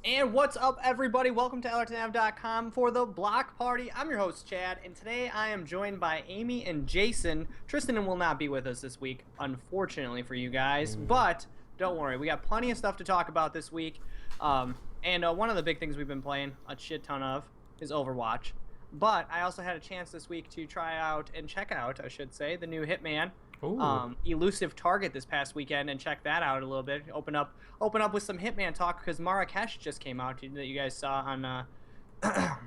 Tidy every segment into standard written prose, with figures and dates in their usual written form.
And what's up, everybody? Welcome to Allerton for the Block Party. I'm your host, Chad, and today I am joined by Amy and Jason. Tristan will not be with us this week, unfortunately for you guys, but don't worry, we got plenty of stuff to talk about this week. And one of the big things we've been playing a shit ton of is Overwatch. But I also had a chance this week to try out and check out, I should say, the new Hitman Elusive Target this past weekend and check that out a little bit. Open up with some Hitman talk because Marrakesh just came out that you guys saw on on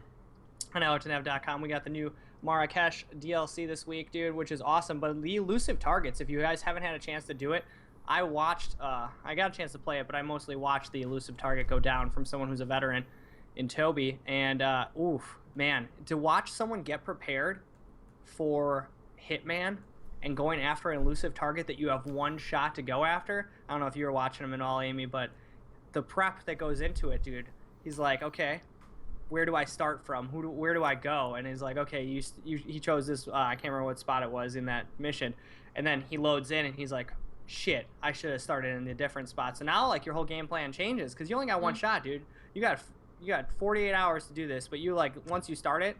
Allerton.com. We got the new Marrakesh DLC this week, dude, which is awesome. But the Elusive Targets, if you guys haven't had a chance to do it, I got a chance to play it, but I mostly watched the Elusive Target go down from someone who's a veteran in Toby. And oof, man, to watch someone get prepared for Hitman and going after an elusive target that you have one shot to go after. I don't know if you were watching him at all, Amy, but the prep that goes into it, dude. He's like, okay, where do I start from? Where do I go? And he's like, okay, he chose this. I can't remember what spot it was in that mission. And then he loads in, and he's like, shit, I should have started in a different spot. So now, like, your whole game plan changes because you only got one shot, dude. You got 48 hours to do this, but once you start it,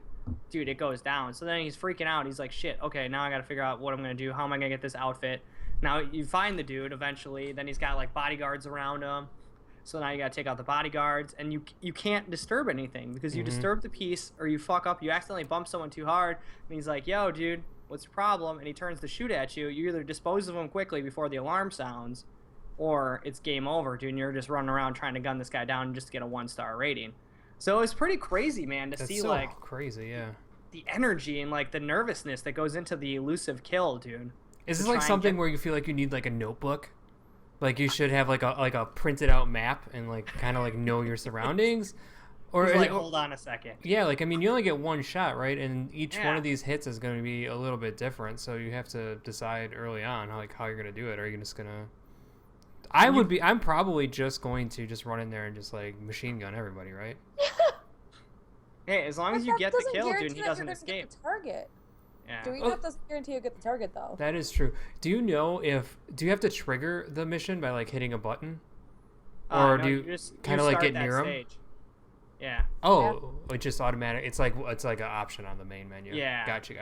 dude, it goes down. So then he's freaking out. He's like, shit, okay, now I gotta figure out what I'm gonna do. How am I gonna get this outfit? Now you find the dude eventually. Then he's got like bodyguards around him. So now you gotta take out the bodyguards, and you can't disturb anything because you disturb the piece or you fuck up. You accidentally bump someone too hard, and he's like, yo, dude, what's your problem? And he turns to shoot at you. You either dispose of him quickly before the alarm sounds, or it's game over, dude, and you're just running around trying to gun this guy down just to get a 1-star rating. So it's pretty crazy, man, to see, like, crazy, yeah, the energy and like the nervousness that goes into the elusive kill, dude. Is this like something where you feel like you need like a notebook? Like you should have like a printed out map and like kind of like know your surroundings? Or like, hold on a second. Yeah, like I mean, you only get one shot, right? And each one of these hits is going to be a little bit different, so you have to decide early on how you're going to do it. Are you just going to I'm probably just going to just run in there and just like machine gun everybody, right? Hey, as long as you get the kill, dude, he doesn't escape. Target. Yeah. Doing that doesn't guarantee you get the target, though. That is true. Do you have to trigger the mission by like hitting a button, or no, do you kind of like get near him? Yeah. Oh, it's just automatic. It's like an option on the main menu. Yeah. Gotcha.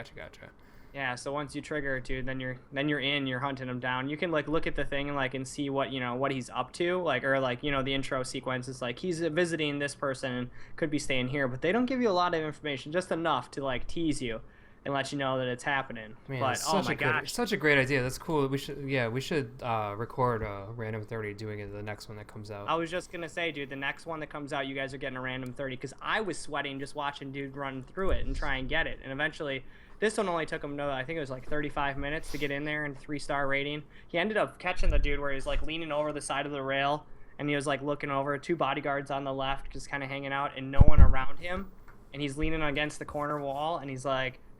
Yeah, so once you trigger it, dude, then you're hunting him down. You can like look at the thing and see what he's up to, the intro sequence is like he's visiting this person and could be staying here, but they don't give you a lot of information, just enough to like tease you and let you know that it's happening. Man, but oh my gosh, such a great idea. That's cool. We should record a random 30 doing it the next one that comes out. I was just gonna say, dude, the next one that comes out, you guys are getting a random 30 because I was sweating just watching dude run through it and try and get it, and eventually. This one only took him, I think it was like 35 minutes to get in there and 3-star rating. He ended up catching the dude where he was like leaning over the side of the rail and he was like looking over, 2 bodyguards on the left just kind of hanging out and no one around him. And he's leaning against the corner wall and he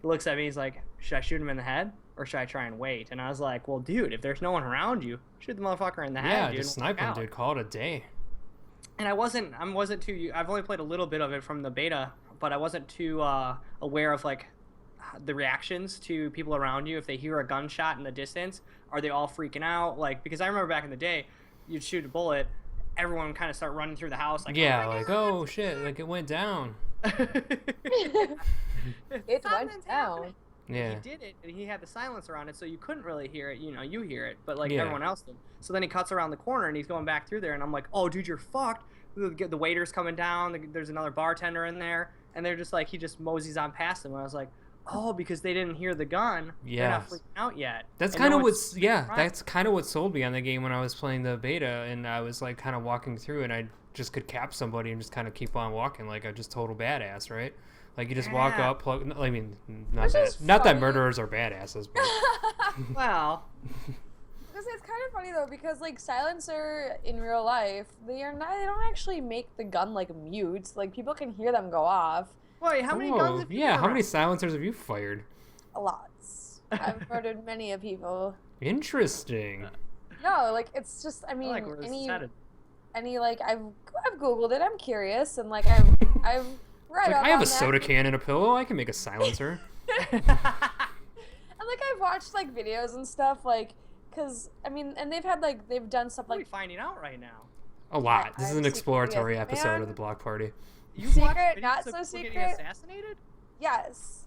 looks at me, he's like, should I shoot him in the head or should I try and wait? And I was like, well, dude, if there's no one around you, shoot the motherfucker in the head, dude. Yeah, just snipe him, dude. Call it a day. And I wasn't too, I've only played a little bit of it from the beta, but I wasn't too aware of like, the reactions to people around you if they hear a gunshot in the distance. Are they all freaking out? Like, because I remember back in the day, you'd shoot a bullet, everyone would kind of start running through the house like, yeah, oh shit, like it went down. It went down. Yeah, he did it and he had the silencer on it, so you couldn't really hear it. You hear it, but like everyone else did. So then he cuts around the corner and he's going back through there and I'm like, oh dude, you're fucked. The waiter's coming down, there's another bartender in there, and they're just like, he just moseys on past them. And I was like, oh, because they didn't hear the gun. Yeah. They're not freaking out yet. That's kind of that's kind of what sold me on the game when I was playing the beta and I was like kind of walking through and I just could cap somebody and just kind of keep on walking like a just total badass, right? Like you just walk up, plug. I mean, not that murderers are badasses, but well. Because it's kind of funny though, because like silencer in real life, they don't actually make the gun like mute. Like people can hear them go off. Wait, how many guns have you how many silencers have you fired? Lots. I've murdered many of people. Interesting. No, like it's just I've Googled it. I'm curious and like I've read up I have on a soda can and a pillow. I can make a silencer. And like I've watched like videos and stuff like, cause I mean, and they've done stuff what are like. we finding out right now? A lot. This is an I'm exploratory secretly a episode of hitman. the block party. You watch Secret, videos not of so people secret. getting assassinated? Yes.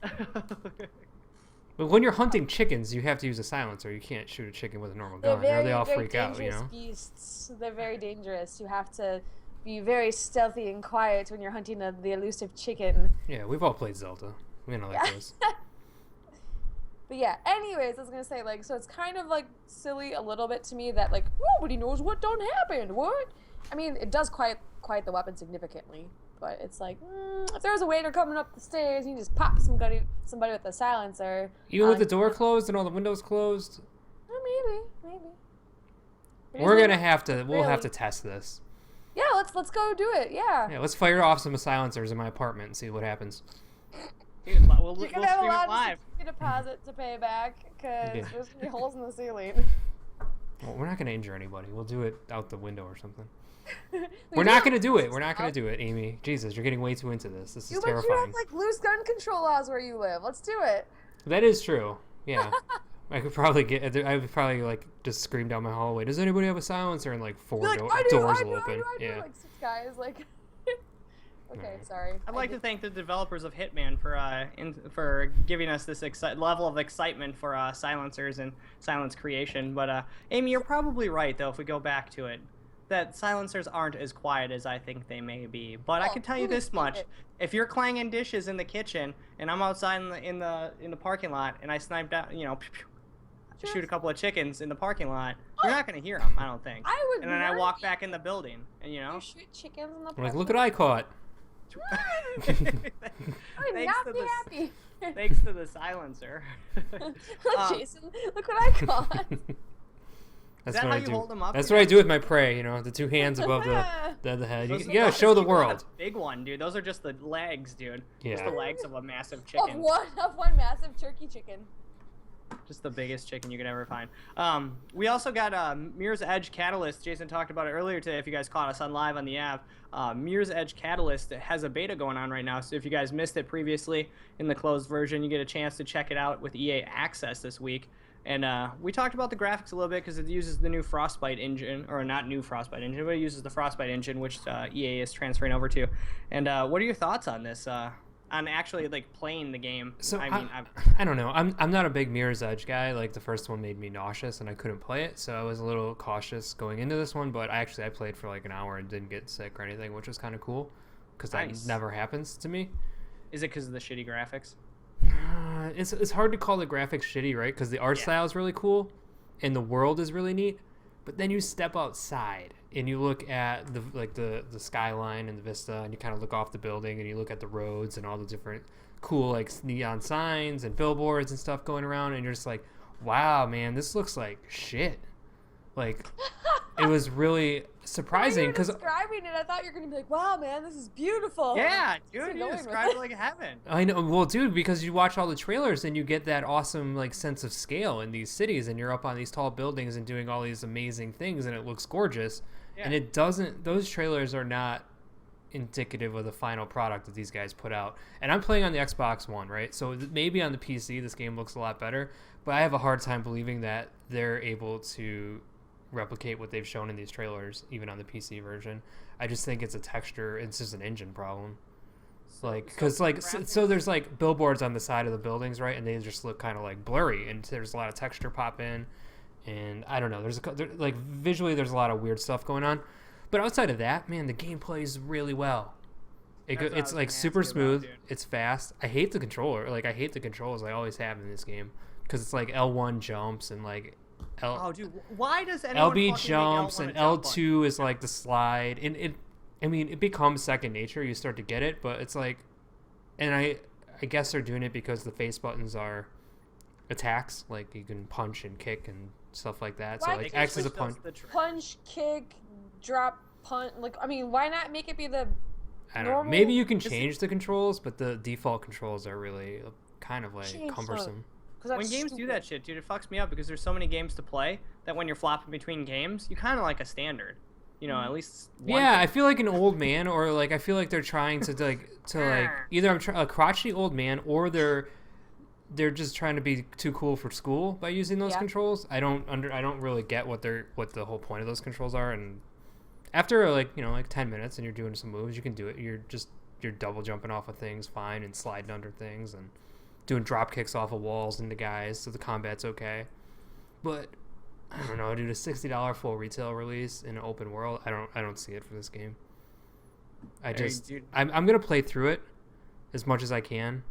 But when you're hunting chickens, you have to use a silencer. You can't shoot a chicken with a normal They're gun, or very, they all very freak out, dangerous you know? beasts. They're very dangerous. You have to be very stealthy and quiet when you're hunting the elusive chicken. Yeah, we've all played Zelda. We know like this. But yeah, anyways, I was gonna say, like, so it's kind of like silly a little bit to me that like nobody knows what done happened. What? I mean, it does quiet the weapon significantly, but it's like if there was a waiter coming up the stairs, you just pop somebody with a silencer. Even with the door closed and all the windows closed. Maybe. We'll have to test this. Yeah, let's go do it. Yeah. Yeah, let's fire off some silencers in my apartment and see what happens. Dude, we'll You're stream gonna have a it lot live. of deposit to pay back because Yeah. there's gonna be holes in the ceiling. Well, we're not going to injure anybody. We'll do it out the window or something. We We're do not have going to do it. loose We're not going stuff. to do it, Amy. Jesus, you're getting way too into this. This is But terrifying. you have like loose gun control laws where you live. Let's do it. That is true. Yeah. I would probably like just scream down my hallway. Does anybody have a silencer? And like four You're like, doors I will open. do. Yeah. Like 6 guys. Like. Okay, Alright. sorry. I'd like to thank the developers of Hitman for giving us this level of excitement for silencers and silence creation. But Amy, you're probably right, though, if we go back to it, that silencers aren't as quiet as I think they may be. But I can tell you this much: if you're clanging dishes in the kitchen and I'm outside in the parking lot and I snipe down, shoot a couple of chickens in the parking lot, you're not gonna hear them, I don't think. I would. And then I walk back in the building, and You shoot chickens in the. I'm like, look what I caught. I would not be happy. Thanks to the silencer. Jason, look what I caught. That's that what how I you do. hold them up? That's what I do with my prey. The two hands above the head. You gotta show the world. Big one, dude. Those are just the legs, dude. Yeah. Just the legs of a massive Of chicken. one massive turkey chicken. Just the biggest chicken you could ever find. We also got Mirror's Edge Catalyst. Jason talked about it earlier today. If you guys caught us on live on the app, Mirror's Edge Catalyst has a beta going on right now. So if you guys missed it previously in the closed version, you get a chance to check it out with EA Access this week. And we talked about the graphics a little bit because it uses the new Frostbite engine, or not new Frostbite engine, but it uses the Frostbite engine, which EA is transferring over to. And what are your thoughts on this? On actually like playing the game? So I don't know. I'm not a big Mirror's Edge guy. Like the first one made me nauseous and I couldn't play it, so I was a little cautious going into this one. But I played for like an hour and didn't get sick or anything, which was kind of cool because that never happens to me. Is it because of the shitty graphics? It's hard to call the graphics shitty, right? Because the art style is really cool, and the world is really neat. But then you step outside and you look at the skyline and the vista, and you kind of look off the building and you look at the roads and all the different cool like neon signs and billboards and stuff going around, and you're just like, wow, man, this looks like shit. Like, it was really surprising because describing it, I thought you were gonna be like, "Wow, man, this is beautiful." Yeah, dude, you described it like heaven. I know, well, dude, because you watch all the trailers and you get that awesome like sense of scale in these cities, and you're up on these tall buildings and doing all these amazing things, and it looks gorgeous. Yeah. And it doesn't. Those trailers are not indicative of the final product that these guys put out. And I'm playing on the Xbox One, right? So maybe on the PC this game looks a lot better, but I have a hard time believing that they're able to replicate what they've shown in these trailers, even on the PC version. I just think it's a texture. It's just an engine problem. So there's like billboards on the side of the buildings, right? And they just look kind of like blurry, and there's a lot of texture pop in, and I don't know. Like visually, there's a lot of weird stuff going on, but outside of that, man, the game plays really well. It's like super smooth. It's fast. I hate the controller. Like I hate the controls I always have in this game because it's like L1 jumps and like dude, why does anyone LB jumps and L2 is like the slide, and it becomes second nature. You start to get it, but it's like, and I guess they're doing it because the face buttons are attacks, like you can punch and kick and stuff like that. So like X is a punch, kick, drop, punch. Like why not make it be the I don't know. Maybe you can change the controls, but the default controls are really kind of like cumbersome. When games do that shit, dude, it fucks me up because there's so many games to play that when you're flopping between games, you kind of like a standard. At least one thing. I feel like an old man, or like I feel like they're trying to either I'm a crotchety old man, or they're just trying to be too cool for school by using those controls. I don't really get what the whole point of those controls are, and after like 10 minutes and you're doing some moves, you can do it. You're double jumping off of things fine and sliding under things and doing drop kicks off of walls into guys, so the combat's okay. But I don't know, dude, a $60 full retail release in an open world, I don't see it for this game. I'm gonna play through it as much as I can,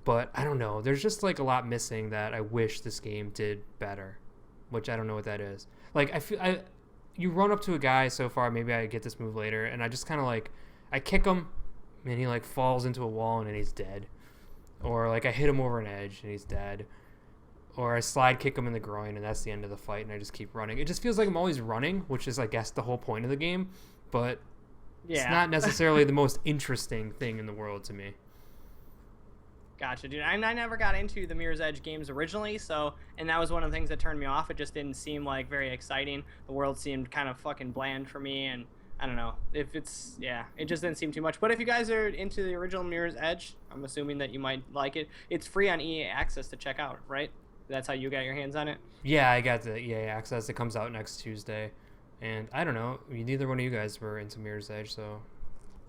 but I don't know. There's just like a lot missing that I wish this game did better, which I don't know what that is. Like you run up to a guy so far. Maybe I get this move later, and I just kind of like I kick him, and he like falls into a wall and he's dead, or like I hit him over an edge and he's dead. Or I slide kick him in the groin, and that's the end of the fight, and I just keep running. It just feels like I'm always running, which is, I guess, the whole point of the game. But it's not necessarily the most interesting thing in the world to me. Gotcha, dude. I never got into the Mirror's Edge games originally, and that was one of the things that turned me off. It just didn't seem, like, very exciting. The world seemed kind of fucking bland for me, and I don't know. It just didn't seem too much. But if you guys are into the original Mirror's Edge, I'm assuming that you might like it. It's free on EA Access to check out, right? That's how you got your hands on it? Yeah, I got the EA Access. It comes out next Tuesday. And I don't know. neither one of you guys were into Mirror's Edge, so...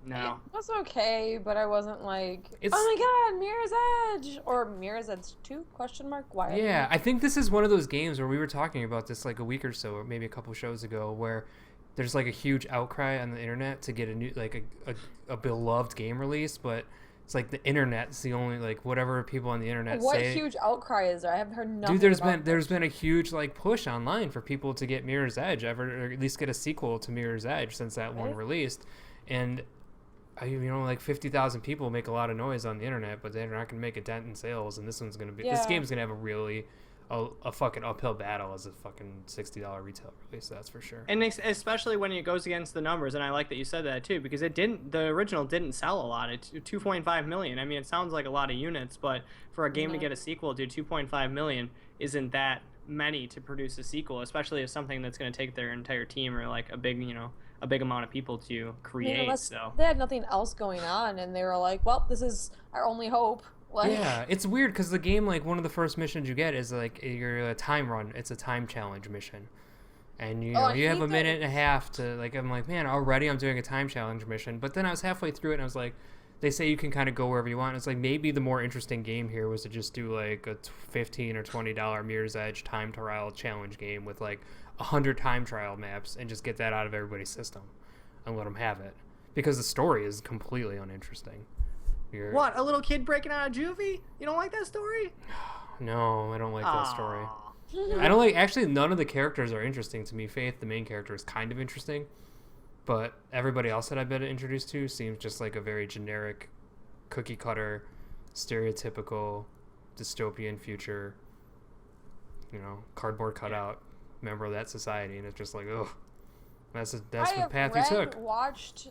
No. It was okay, but I wasn't like, oh my god, Mirror's Edge! Or Mirror's Edge 2? Question mark? Why? Yeah, I think this is one of those games where we were talking about this like a week or so, or maybe a couple shows ago, where there's like a huge outcry on the internet to get a new, like a beloved game release, but... It's like the internet's the only, like, whatever people on the internet say. What huge outcry is there? I haven't heard nothing. Dude, there's been a huge like push online for people to get Mirror's Edge, or at least get a sequel to Mirror's Edge since that one released, and like 50,000 people make a lot of noise on the internet, but they're not gonna make a dent in sales, and this game's gonna have a really a fucking uphill battle as a fucking $60 retail release, that's for sure. And especially when it goes against the numbers, and I like that you said that too, because the original didn't sell a lot. It's 2.5 million. I mean, it sounds like a lot of units, but for a game to get a sequel, dude, 2.5 million isn't that many to produce a sequel, especially if something that's going to take their entire team or like a big amount of people to create. Yeah, so they had nothing else going on, and they were like, well, this is our only hope. Like, yeah, it's weird because the game, like, one of the first missions you get is like you're a time run. It's a time challenge mission, and you have a minute and a half to, like, I'm like, man, already I'm doing a time challenge mission. But then I was halfway through it and I was like, they say you can kind of go wherever you want. And it's like maybe the more interesting game here was to just do like a $15 or $20 Mirror's Edge time trial challenge game with like 100 time trial maps and just get that out of everybody's system and let them have it, because the story is completely uninteresting. What, a little kid breaking out of juvie? You don't like that story? No, I don't like that story. I don't like, actually, none of the characters are interesting to me. Faith, the main character, is kind of interesting, but everybody else that I've been introduced to seems just like a very generic, cookie cutter, stereotypical, dystopian future, cardboard cutout member of that society, and it's just like, ugh. That's the path you took. Watched,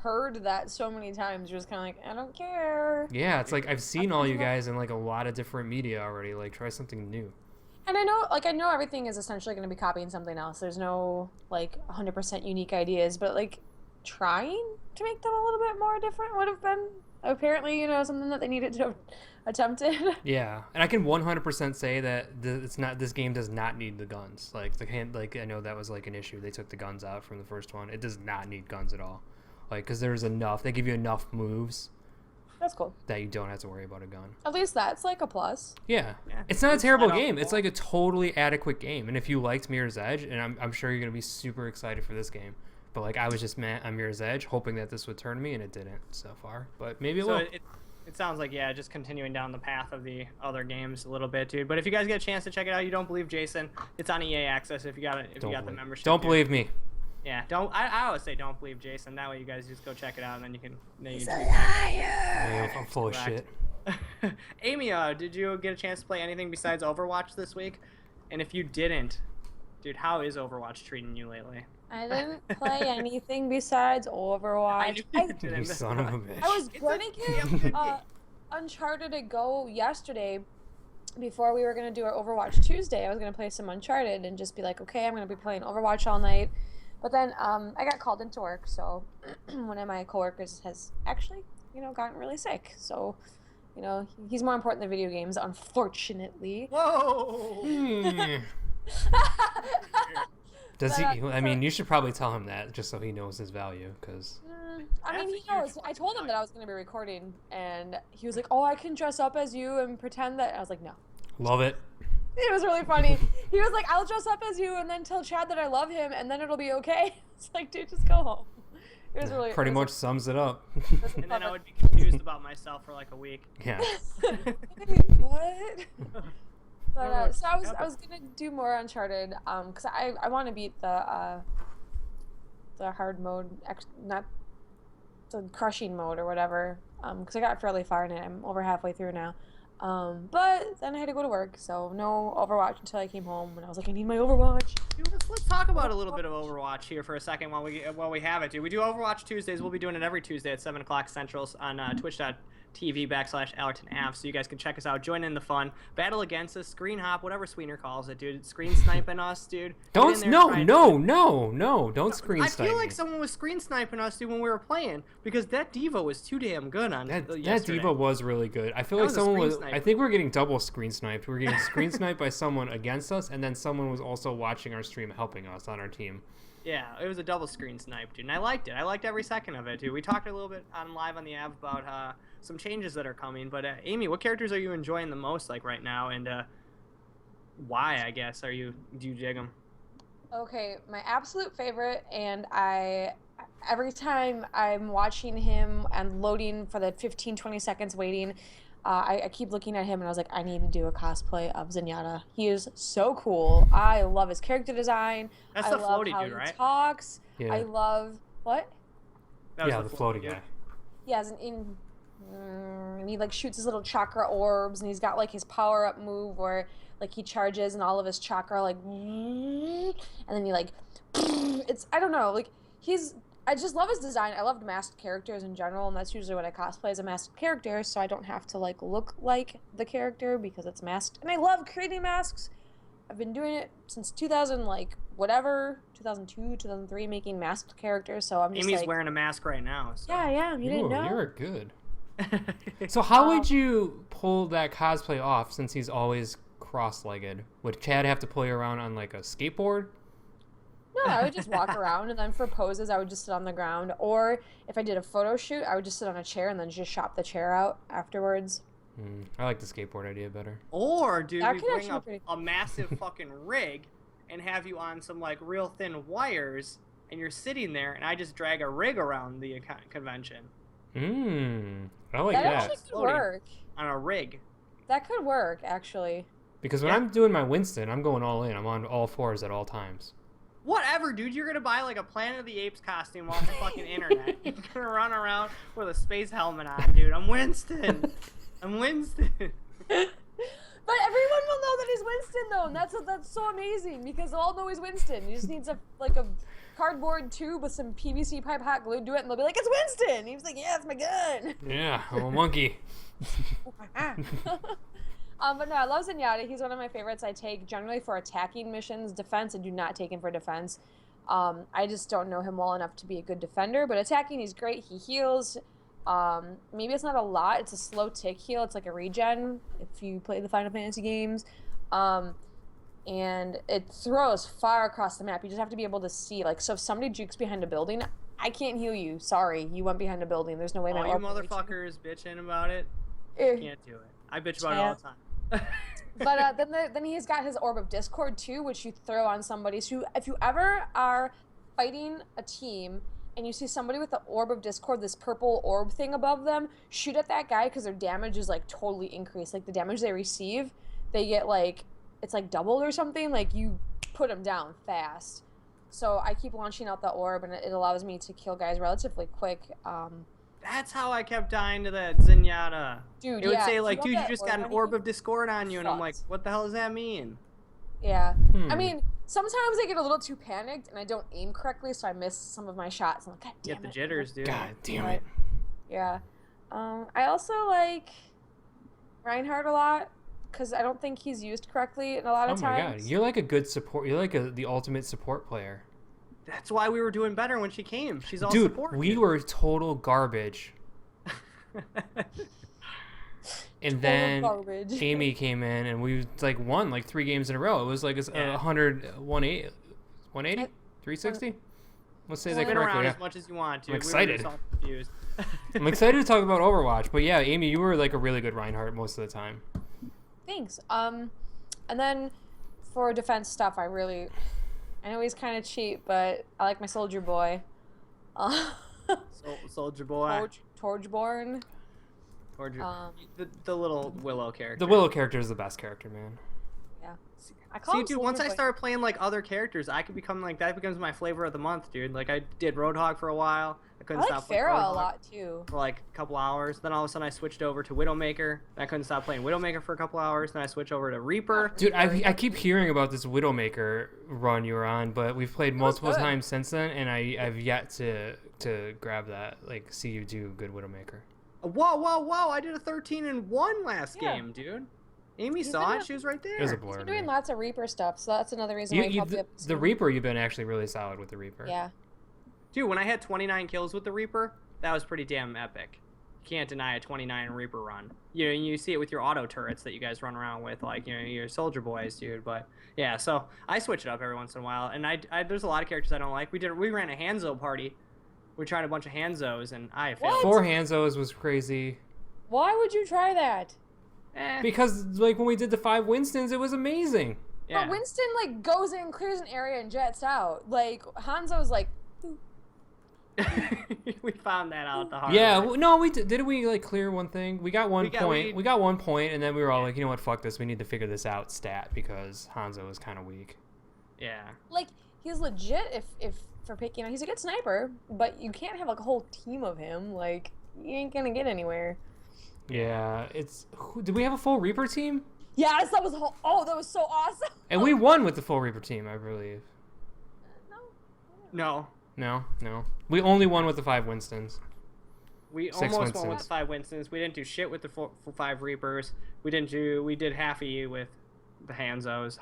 heard that so many times. You're just kind of like, I don't care. Yeah, it's like I've seen all you guys in like a lot of different media already. Like, try something new. And I know everything is essentially going to be copying something else. There's no like 100% unique ideas, but like trying to make them a little bit more different would have been apparently something that they needed to have attempted. Yeah, and I can 100% say that this game does not need the guns. Like I know that was like an issue. They took the guns out from the first one. It does not need guns at all. Like, because there's enough. They give you enough moves. That's cool. That you don't have to worry about a gun. At least that's like a plus. Yeah. It's not a terrible game. It's like a totally adequate game. And if you liked Mirror's Edge, and I'm sure you're gonna be super excited for this game. But like, I was just mad on Mirror's Edge, hoping that this would turn me, and it didn't so far. But maybe it will. It sounds like, just continuing down the path of the other games a little bit, dude. But if you guys get a chance to check it out, you don't believe Jason, it's on EA Access if you got it. If you got the membership. Don't believe me. Yeah, don't. I always say don't believe Jason. That way you guys just go check it out, and then you can. He's a liar. I'm full of shit. Amy, did you get a chance to play anything besides Overwatch this week? And if you didn't, dude, how is Overwatch treating you lately? I didn't play anything besides Overwatch. You son of a bitch. I was going to give Uncharted a go yesterday before we were going to do our Overwatch Tuesday. I was going to play some Uncharted and just be like, okay, I'm going to be playing Overwatch all night. But then I got called into work, so one of my coworkers has actually, gotten really sick. So, he's more important than video games, unfortunately. Whoa! Does he? I mean, you should probably tell him that just so he knows his value, because. I mean, he knows. I told him that I was going to be recording, and he was like, "Oh, I can dress up as you and pretend that." I was like, "No." Love it. It was really funny. He was like, "I'll dress up as you and then tell Chad that I love him, and then it'll be okay." It's like, dude, just go home. It was really pretty much sums it up. And then I would be confused about myself for like a week. Yeah. Wait, what? But so I was gonna do more Uncharted, because I want to beat the hard mode, not the crushing mode or whatever, because I got fairly far in it. I'm over halfway through now. But then I had to go to work, so no Overwatch until I came home, and I was like, I need my Overwatch. Dude, let's talk about a little bit of Overwatch here for a second while we have it, dude. We do Overwatch Tuesdays. We'll be doing it every Tuesday at 7 o'clock Central on twitch.tv/AllertonAv, so you guys can check us out, join in the fun, battle against us, screen hop, whatever Sweener calls it, dude. Screen sniping us, dude. Don't screen snipe. I feel like someone was screen sniping us, dude, when we were playing, because that Devo was too damn good on that yesterday. Devo was really good. I feel like someone was. I think we're getting double screen sniped. We're getting screen sniped by someone against us, and then someone was also watching our stream, helping us on our team. Yeah, it was a double screen snipe, dude, and I liked it. I liked every second of it, dude. We talked a little bit on live on the app about some changes that are coming, but Amy, what characters are you enjoying the most, like, right now, and why, I guess, do you dig them? Okay, my absolute favorite, and every time I'm watching him and loading for the 15-20 seconds waiting, I keep looking at him and I was like, I need to do a cosplay of Zenyatta. He is so cool. I love his character design. That's I the love floaty how dude, right? He talks. Yeah. I love what? Yeah, the floaty guy. Yeah, and he like shoots his little chakra orbs, and he's got like his power up move where like he charges and all of his chakra like, and then he like, I don't know, like I just love his design. I loved masked characters in general, and that's usually what I cosplay as, a masked character, so I don't have to like look like the character because it's masked. And I love creating masks. I've been doing it since 2002, 2003, making masked characters. So I'm just Amy's wearing a mask right now. So. Yeah, I am. You didn't know? You're good. So how would you pull that cosplay off, since he's always cross-legged? Would Chad have to pull you around on like a skateboard? No, I would just walk around, and then for poses, I would just sit on the ground. Or if I did a photo shoot, I would just sit on a chair and then just shop the chair out afterwards. I like the skateboard idea better. Or, dude, we bring up pretty... a massive fucking rig and have you on some, like, real thin wires, and you're sitting there, and I just drag a rig around the convention. I like that. That actually could work. On a rig. That could work, actually. Because when I'm doing my Winston, I'm going all in. I'm on all fours at all times. Whatever, dude. You're gonna buy like a Planet of the Apes costume off the fucking internet. You're gonna run around with a space helmet on, dude. I'm Winston. I'm Winston. But everyone will know that he's Winston, though, and that's so amazing, because they'll all know he's Winston. He just needs a cardboard tube with some PVC pipe hot glue to it, and they'll be like, "It's Winston." And he's like, "Yeah, it's my gun." Yeah, I'm a monkey. But no, I love Zenyatta. He's one of my favorites. I take generally for attacking missions. Defense, I do not take him for defense. I just don't know him well enough to be a good defender. But attacking, he's great. He heals. Maybe it's not a lot. It's a slow tick heal. It's like a regen if you play the Final Fantasy games. And it throws far across the map. You just have to be able to see. Like, so if somebody jukes behind a building, I can't heal you. Sorry, you went behind a building. There's no way. All you motherfuckers bitching about it. Can't do it. I bitch about it all the time. But then he's got his Orb of Discord too, which you throw on somebody. So if you ever are fighting a team and you see somebody with the Orb of Discord, this purple orb thing above them, shoot at that guy, because their damage is like totally increased. Like the damage they receive, they get like, it's like doubled or something. Like you put them down fast. So I keep launching out the orb, and it allows me to kill guys relatively quick. That's how I kept dying to that Zenyatta. Dude, it would say like, dude, you just got an Orb of Discord on you, and I'm like, what the hell does that mean? Yeah. I mean, sometimes I get a little too panicked, and I don't aim correctly, so I miss some of my shots. I'm like, God damn it. Get the jitters, dude. God damn it. Yeah. I also like Reinhardt a lot, because I don't think he's used correctly in a lot of times. Oh my god, you're like a good support. You're like the ultimate support player. That's why we were doing better when she came. She's all Dude, support. we were total garbage. And then Amy came in, and we like won like 3 games in a row. It was like 101 180? 360? Let's say Well, that Spin correctly. around Yeah. as much as you want to. I'm excited. We were just all confused. I'm excited to talk about Overwatch, but yeah, Amy, you were like a really good Reinhardt most of the time. Thanks. And then for defense stuff, I know he's kind of cheap, but I like my soldier boy. Soldier boy. Torchborn. The little Willow character. The Willow character is the best character, man. Yeah. I call See, him dude, soldier once I boy. start playing like other characters, I could become like that becomes my flavor of the month, dude. Like I did Roadhog for a while. I I couldn't like stop playing Pharah a Roadhog lot too. for like a couple hours. Then all of a sudden I switched over to Widowmaker. I couldn't stop playing Widowmaker for a couple hours. Then I switched over to Reaper. Dude, I keep hearing about this Widowmaker run you were on, but we've played multiple good. times since then, and I've yet to grab that, like, see you do good Widowmaker. Whoa! I did a 13-1 last Yeah. game, dude. Amy He's saw been it. She was right there. It was a He's blur. been to doing me. lots of Reaper stuff, so that's another reason why he probably up The Reaper, you've been actually really solid with the Reaper. Yeah. Dude, when I had 29 kills with the Reaper, that was pretty damn epic. You can't deny a 29 Reaper run. You see it with your auto turrets that you guys run around with, like, your soldier boys, dude. But yeah, so I switch it up every once in a while, and I there's a lot of characters I don't like. We ran a Hanzo party. We tried a bunch of Hanzos, and I failed. 4 Hanzos was crazy. Why would you try that? Because, like, when we did the 5 Winstons, it was amazing. Yeah. But Winston like goes in, clears an area, and jets out. Like Hanzo's like, We found that out the hard Yeah, way. no, we didn't we, like, clear one thing? We got one point. we- We got 1 point, and then we were all like, you know what, fuck this. We need to figure this out stat, because Hanzo was kind of weak. Yeah. like he's legit if for picking. He's a good sniper, but you can't have like a whole team of him. Like you ain't gonna get anywhere. Yeah, did we have a full Reaper team? Yes, that was that was so awesome. And we won with the full Reaper team, I believe. No. No. We only won with the 5 Winstons. We 6 almost won with Winstons. the 5 Winstons. We didn't do shit with the 5 Reapers. We did half of you with the Hanzos.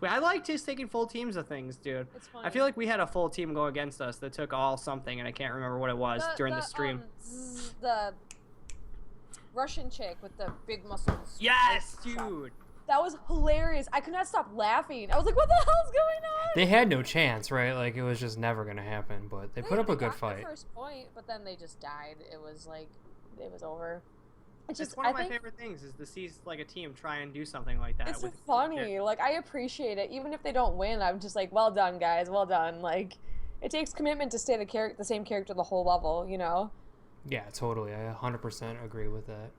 I like just taking full teams of things, dude. It's funny. I feel like we had a full team go against us that took all something, and I can't remember what it was during the stream. The Russian chick with the big muscles. Yes, dude. That was hilarious. I could not stop laughing. I was like, what the hell's going on? They had no chance, right? Like, it was just never going to happen, but they put up a good got fight. the first point, but then they just died. It was like, it was over. It's one of my favorite things is to see like a team try and do something like that. It's with funny. Like, I appreciate it. Even if they don't win, I'm just like, well done, guys. Well done. Like, it takes commitment to stay the same character the whole level, you know? Yeah, totally. I 100% agree with that.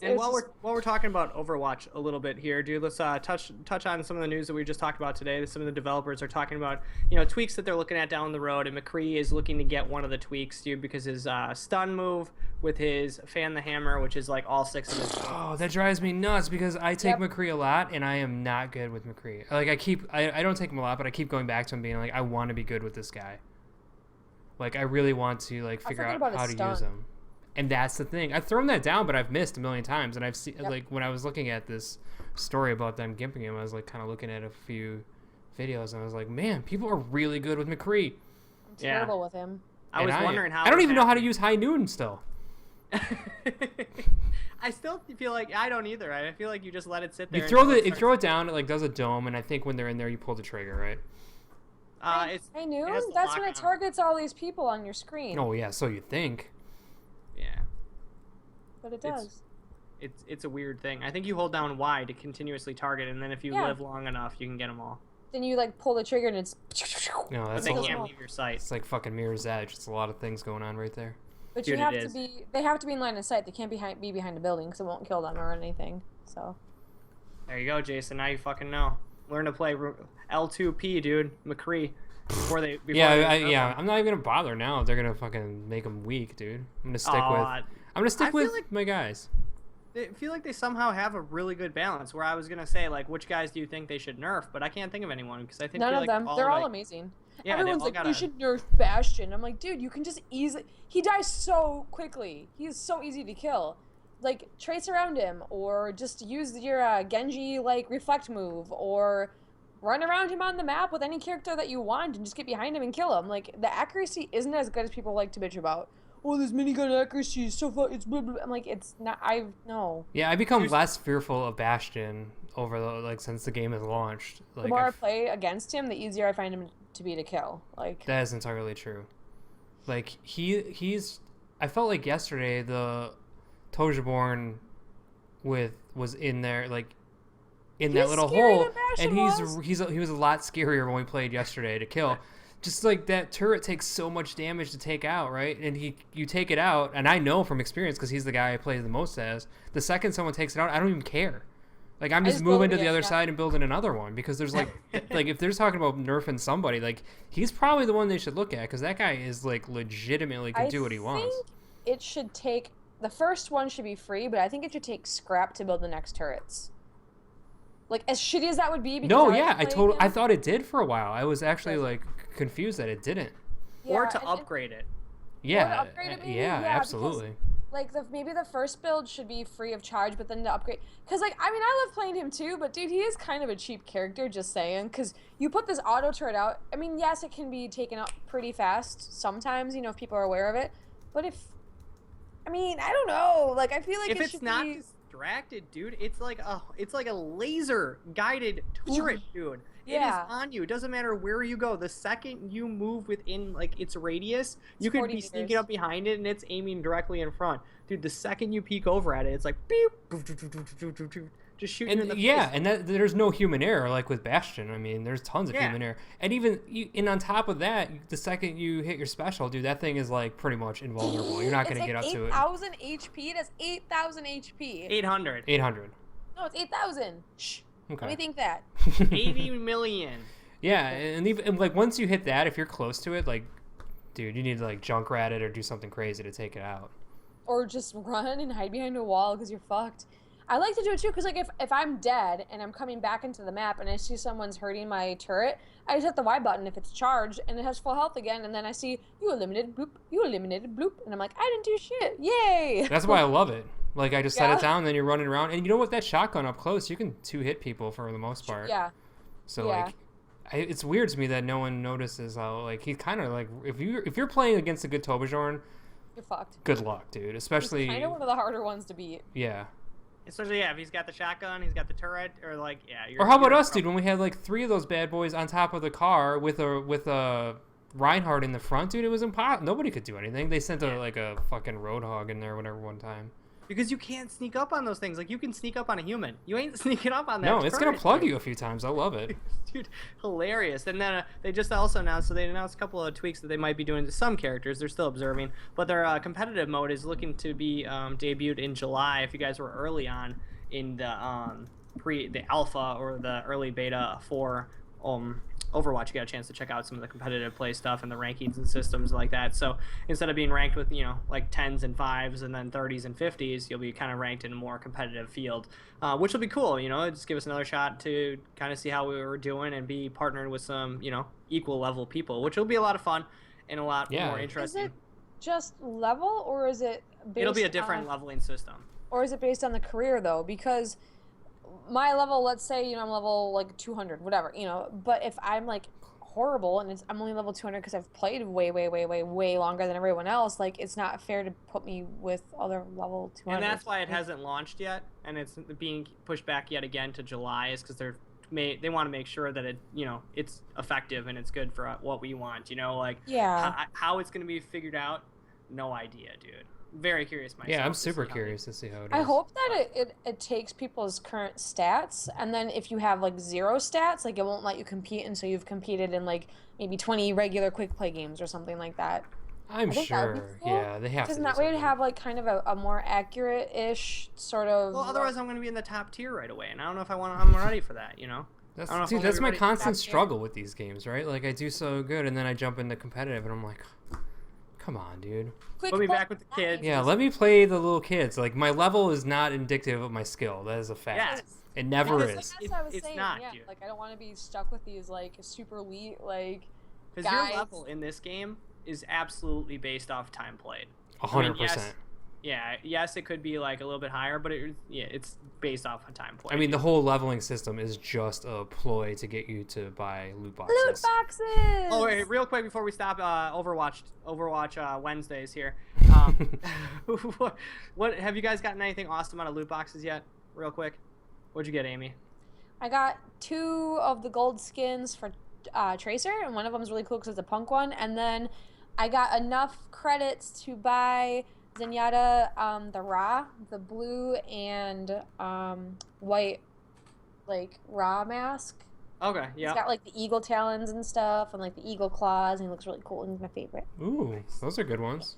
And while we're talking about Overwatch a little bit here, dude, let's touch on some of the news that we just talked about today. Some of the developers are talking about, tweaks that they're looking at down the road, and McCree is looking to get one of the tweaks, dude, because his stun move with his fan the hammer, which is like all 6 of his. Oh, that drives me nuts because I take McCree a lot, and I am not good with McCree. Like, I don't take him a lot, but I keep going back to him being like, I want to be good with this guy. Like, I really want to, like, figure out how to use him. And that's the thing. I've thrown that down, but I've missed a million times. And I've seen, like, when I was looking at this story about them gimping him, I was, like, kind of looking at a few videos, and I was like, man, people are really good with McCree. I'm terrible with him. I was wondering how. I don't even know how to use High Noon still. I still feel like I don't either. I feel like you just let it sit there. You throw it down, it, like, does a dome, and I think when they're in there, you pull the trigger, right? I knew. That's when it targets all these people on your screen. Oh, yeah, so you think. Yeah. But it does. It's a weird thing. I think you hold down Y to continuously target, and then if you live long enough, you can get them all. Then you like pull the trigger and it's. No, that's they can't leave your sight. It's like fucking Mirror's Edge. It's a lot of things going on right there. But Dude, you have to be. They have to be in line of sight. They can't be behind a building because it won't kill them or anything. So. There you go, Jason. Now you fucking know. Learn to play L2P, dude. McCree. I'm not even gonna bother now. They're gonna fucking make them weak, dude. I'm gonna stick with my guys. I feel like they somehow have a really good balance. Where I was gonna say, like, which guys do you think they should nerf? But I can't think of anyone because I think none of like them. They're all amazing. Yeah, everyone's like, you should nerf Bastion. I'm like, dude, you can just easily. He dies so quickly. He's so easy to kill. Like, trace around him, or just use your Genji like reflect move, or run around him on the map with any character that you want and just get behind him and kill him. Like, the accuracy isn't as good as people like to bitch about. Oh, this minigun accuracy is so fun. It's blah, blah. I'm like, it's not. No. Yeah, I become less fearful of Bastion since the game has launched. Like, the more I play against him, the easier I find him to be to kill. Like that is entirely true. Like he's I felt like yesterday the Tojaborn was in there like in that little hole, and he was a lot scarier when we played yesterday to kill. Just like that turret takes so much damage to take out, right? And you take it out, and I know from experience because he's the guy I play the most as. The second someone takes it out, I don't even care. Like I'm just moving to the other side and building another one because there's like if they're talking about nerfing somebody, like he's probably the one they should look at because that guy is like legitimately can do what he wants. It should take the first one should be free, but I think it should take scrap to build the next turrets. Like as shitty as that would be. No, yeah, I thought it did for a while. I was actually like confused that it didn't. Yeah, or to upgrade it. Yeah, yeah, absolutely. Because, like maybe the first build should be free of charge, but then the upgrade. Because like I mean I love playing him too, but dude he is kind of a cheap character. Just saying, because you put this auto turret out. I mean yes, it can be taken up pretty fast sometimes. You know if people are aware of it, but I don't know. Like I feel like if it's not distracted, dude, it's like a laser guided turret, dude. It is on you. It doesn't matter where you go. The second you move within like its radius, you could be sneaking up behind it and it's aiming directly in front. Dude, the second you peek over at it, it's like beep, just shooting in the face. Yeah, and there's no human error like with Bastion. I mean, there's tons of human error. And and on top of that, the second you hit your special, dude, that thing is like pretty much invulnerable. You're not going to get up to it. 8,000 HP? That's 8,000 HP. 800. 800. No, it's 8,000. Shh. Okay. Let me think that. 80 million. Yeah, and even like once you hit that, if you're close to it, like, dude, you need to like junkrat it or do something crazy to take it out. Or just run and hide behind a wall because you're fucked. I like to do it too because like if I'm dead and I'm coming back into the map and I see someone's hurting my turret, I just hit the Y button if it's charged and it has full health again, and then I see you eliminated bloop, and I'm like I didn't do shit, yay! That's why I love it. Like I just set it down, and then you're running around, and you know what? That shotgun up close, you can 2-hit people for the most part. Yeah. So like, it's weird to me that no one notices how like he kind of like if you're playing against a good Tobajoran, you're fucked. Good luck, dude. Especially kind of one of the harder ones to beat. Yeah. Especially if he's got the shotgun, he's got the turret, or like or how about us, dude? When we had like 3 of those bad boys on top of the car with a Reinhardt in the front, dude, it was impossible. Nobody could do anything. They sent like a fucking roadhog in there, whatever, one time. Because you can't sneak up on those things. Like, you can sneak up on a human. You ain't sneaking up on that No, it's going to plug dude. you a few times. I love it. Dude, hilarious. And then they just also announced, so they announced a couple of tweaks that they might be doing to some characters. They're still observing. But their competitive mode is looking to be debuted in July, if you guys were early on in the alpha or the early beta for Overwatch. You got a chance to check out some of the competitive play stuff and the rankings and systems like that. So instead of being ranked with like 10s and 5s and then 30s and 50s, you'll be kind of ranked in a more competitive field, which will be cool. Just give us another shot to kind of see how we were doing and be partnered with some equal level people, which will be a lot of fun and a lot more interesting. Is it just level, or is it based It'll be a different leveling system, or is it based on the career though? Because my level, let's say, I'm level like 200, whatever, but if I'm like horrible and I'm only level 200 because I've played way longer than everyone else, like it's not fair to put me with other level 200. And that's why it hasn't launched yet, and it's being pushed back yet again to July, is because they want to make sure that it it's effective and it's good for what we want. How it's going to be figured out, no idea, dude. Very curious myself. Yeah, I'm super curious to see how it is. I hope that it takes people's current stats, and then if you have like 0 stats, like it won't let you compete until you've competed in like maybe 20 regular quick play games or something like that. I'm sure. Cool. Yeah, they have to. Because that way it'd have like kind of a more accurate-ish sort of. Well, otherwise I'm going to be in the top tier right away, and I don't know if I'm ready for that. That's my constant struggle with these games, right? Like I do so good, and then I jump into competitive, and I'm like, come on, dude. Let me back with the kids. Yeah, let me play the little kids. Like, my level is not indicative of my skill. That is a fact. Yes. It never is. That's what I was saying. Not, yeah. dude. Like, I don't want to be stuck with these, like, super elite, like, because your level in this game is absolutely based off time played. 100%. Yes, it could be, like, a little bit higher, but it's based off of time played. I mean, the whole leveling system is just a ploy to get you to buy loot boxes. Loot boxes! Oh, wait, real quick before we stop, Overwatch Wednesdays here. What have you guys gotten anything awesome out of loot boxes yet? Real quick. What'd you get, Amy? I got 2 of the gold skins for Tracer, and one of them is really cool because it's a punk one. And then I got enough credits to buy Zenyatta, the blue and white, like, Ra mask. Okay, yeah. He's got, like, the eagle talons and stuff, and, like, the eagle claws, and he looks really cool, and he's my favorite. Ooh, those are good ones.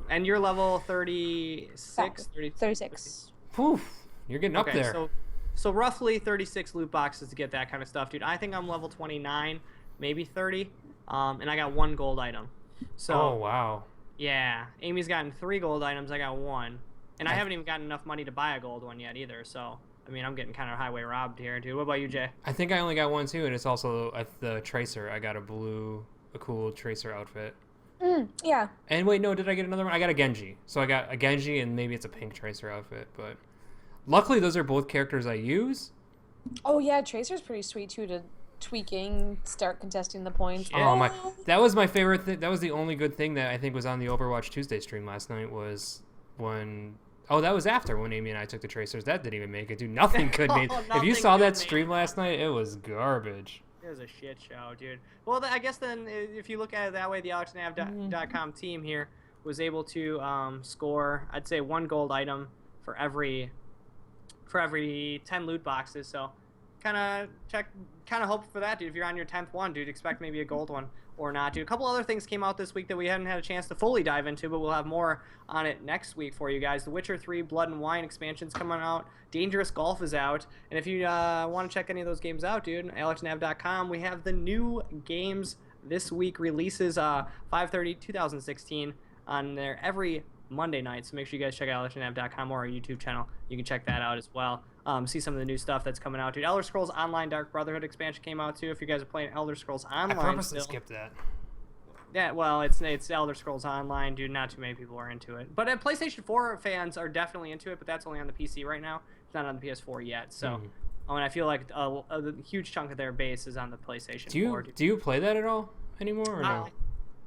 And you're level 36? 36. Whew, you're getting up there. So roughly 36 loot boxes to get that kind of stuff, dude. I think I'm level 29, maybe 30, and I got 1 gold item. So, oh, wow. Yeah, Amy's gotten 3 gold items, I got 1. And I haven't even gotten enough money to buy a gold one yet either, so... I mean, I'm getting kind of highway robbed here, dude. What about you, Jay? I think I only got 1 too, and it's also the Tracer. I got a cool Tracer outfit. Yeah. And wait, no, did I get another one? I got a Genji. So I got a Genji, and maybe it's a pink Tracer outfit. But luckily, those are both characters I use. Oh yeah, Tracer's pretty sweet too to tweaking, start contesting the points. Oh my, that was my favorite thing. That was the only good thing that I think was on the Overwatch Tuesday stream last night was when. Oh, that was after when Amy and I took the Tracers. That didn't even make it, dude. Nothing could make it. If you saw that stream last night, it was garbage. It was a shit show, dude. Well, I guess then, if you look at it that way, the AlexandAv.com team here was able to score, I'd say, 1 gold item for every 10 loot boxes. So, kind of hope for that, dude. If you're on your 10th one, dude, expect maybe a gold one or not, dude. A couple other things came out this week that we haven't had a chance to fully dive into, but we'll have more on it next week for you guys. The Witcher 3 Blood and Wine expansion's coming out. Dangerous Golf is out. And if you want to check any of those games out, dude, AlexandAv.com, we have the new games this week releases 5/30/2016 on there every Monday night. So make sure you guys check out AlexandAv.com or our YouTube channel. You can check that out as well. See some of the new stuff that's coming out, dude. Elder Scrolls Online Dark Brotherhood expansion came out too. If you guys are playing Elder Scrolls Online, I purposely skipped that. Yeah, well, it's Elder Scrolls Online, dude. Not too many people are into it, but PlayStation 4 fans are definitely into it. But that's only on the PC right now. It's not on the PS4 yet. So, and I feel like a huge chunk of their base is on the PlayStation 4. Do you play that at all anymore? Or no?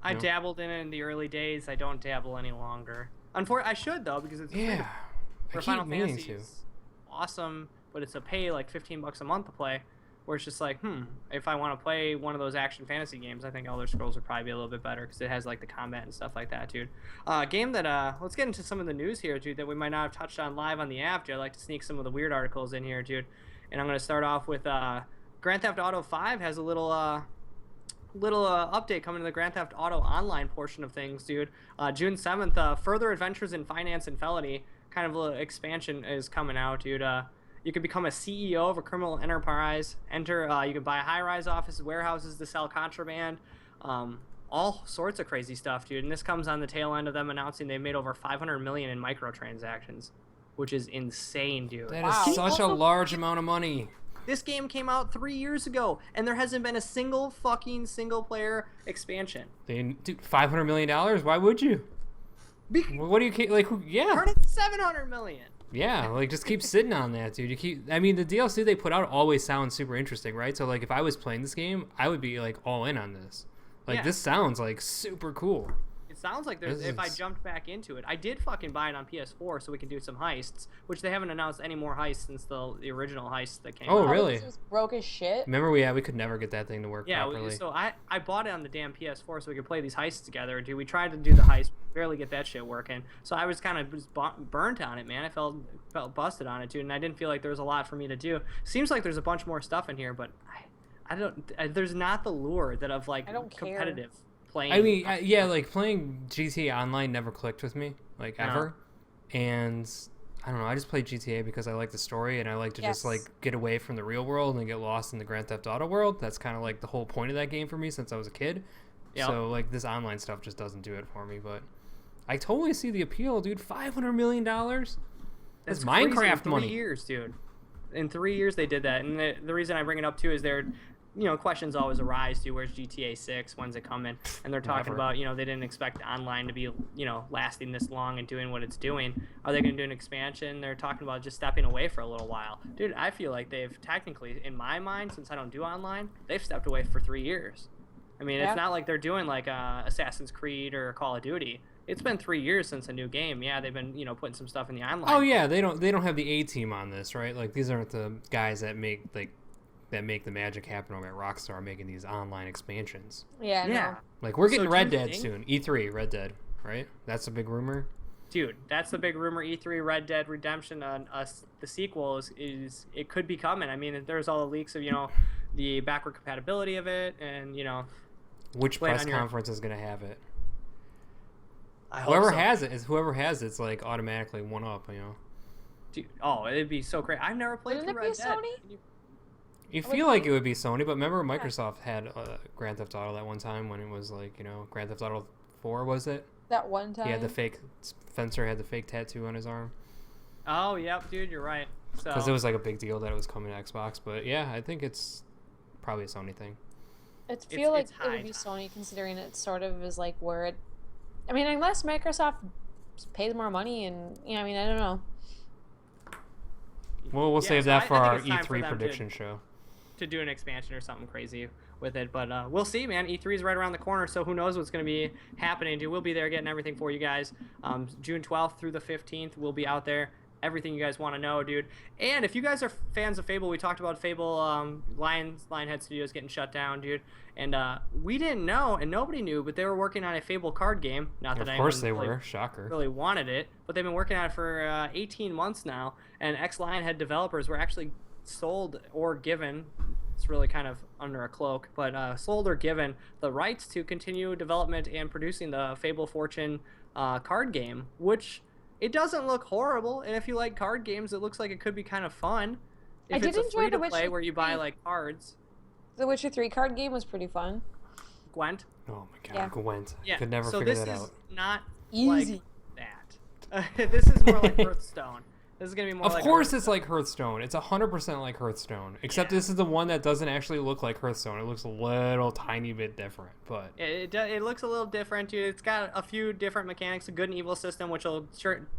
I dabbled in it in the early days. I don't dabble any longer. Unfortunately, I should though because it's for Final Fantasy. Awesome, but it's a pay like $15 a month to play, where it's just like, if I want to play one of those action fantasy games, I think Elder Scrolls would probably be a little bit better because it has like the combat and stuff like that, dude. Game that let's get into some of the news here, dude, that we might not have touched on live on the app, dude. I'd like to sneak some of the weird articles in here, dude, and I'm gonna start off with Grand Theft Auto 5 has a little update coming to the Grand Theft Auto Online portion of things, dude. June 7th, further adventures in finance and felony. Kind of a little expansion is coming out, dude. You could become a CEO of a criminal enterprise. You can buy high-rise offices, warehouses to sell contraband. All sorts of crazy stuff, dude. And this comes on the tail end of them announcing they made over $500 million in microtransactions, which is insane, dude. That is such a large amount of money. This game came out 3 years ago, and there hasn't been a single-player expansion. Dude, $500 million? Why would you? What do you like? Yeah, turn it to $700 million. Yeah, like just keep sitting on that, dude. I mean, the DLC they put out always sounds super interesting, right? So like, if I was playing this game, I would be like all in on this. Like, this sounds like super cool. It sounds like if I jumped back into it. I did fucking buy it on PS4 so we can do some heists, which they haven't announced any more heists since the original heist that came out. Oh, really? It was broke as shit. Remember, we could never get that thing to work properly. Yeah, so I bought it on the damn PS4 so we could play these heists together, dude. We tried to do the heist, barely get that shit working. So I was kind of burnt on it, man. I felt busted on it, dude, and I didn't feel like there was a lot for me to do. Seems like there's a bunch more stuff in here, but I don't. There's not the lure that of like competitive. Playing. I mean, yeah, like playing GTA Online never clicked with me, like ever. And I don't know, I just played GTA because I like the story and I like to just like get away from the real world and get lost in the Grand Theft Auto world. That's kind of like the whole point of that game for me since I was a kid. Yep. So like this online stuff just doesn't do it for me, but I totally see the appeal, dude. $500 million? That's Minecraft money. 3 years, dude. In 3 years they did that. And the reason I bring it up too is questions always arise to where's GTA 6, when's it coming? And they're talking about, they didn't expect online to be, lasting this long and doing what it's doing. Are they going to do an expansion? They're talking about just stepping away for a little while. Dude, I feel like they've technically, in my mind, since I don't do online, they've stepped away for 3 years. I mean, it's not like they're doing like Assassin's Creed or Call of Duty. It's been 3 years since a new game. Yeah, they've been, putting some stuff in the online. Oh yeah, they don't have the A team on this, right? Like these aren't the guys that make like that make the magic happen over at Rockstar are making these online expansions. Yeah. No. Like we're getting So Red do you Dead think- soon. E3 Red Dead, right? That's a big rumor. Dude, that's the big rumor. E3 Red Dead Redemption, the sequel is it could be coming. I mean, there's all the leaks of the backward compatibility of it, and Which Play it press on your- conference is going to have it? I hope Whoever so. has it's like automatically one up. Dude, it'd be so great. I've never played Wouldn't through it be Red Dead. Sony? You would feel like think- it would be Sony, but remember Microsoft had Grand Theft Auto that one time when it was like Grand Theft Auto 4 was it? That one time. He had the fake Spencer had the fake tattoo on his arm Oh, yep, dude, you're right. So because it was like a big deal that it was coming to Xbox. But yeah, I think it's probably a Sony thing. I feel like it's it would high be time. Sony, considering it sort of is like where it. I mean, unless Microsoft pays more money, and I mean, I don't know. Well, we'll Yeah, save so that I for think our it's time for E3 them to- prediction show. to do an expansion or something crazy with it, but we'll see, man. E3 is right around the corner, so who knows what's going to be happening, dude. We'll be there getting everything for you guys. June 12th through the 15th, we'll be out there. Everything you guys want to know, dude. And if you guys are fans of Fable, we talked about Fable, Lionhead Studios getting shut down, dude. And we didn't know, and nobody knew, but they were working on a Fable card game. Not that Of course they anyone were. Shocker. really wanted it, but they've been working on it for 18 months now. And ex-Lionhead developers were actually sold or given. It's really kind of under a cloak, but sold or given the rights to continue development and producing the Fable Fortune card game, which it doesn't look horrible. And if you like card games, it looks like it could be kind of fun. I If did it's a enjoy free to The play Witcher where you buy 3. like cards, The Witcher 3 card game was pretty fun. Gwent. Oh my God, Yeah. Gwent. Yeah. Could never so figure this that is out. not Easy. like that. This is more like Hearthstone. This is gonna be more. Of like course, a it's like Hearthstone. It's 100% like Hearthstone. Except Yeah. this is the one that doesn't actually look like Hearthstone. It looks a little tiny bit different, but It looks a little different, dude. It's got a few different mechanics, a good and evil system, which will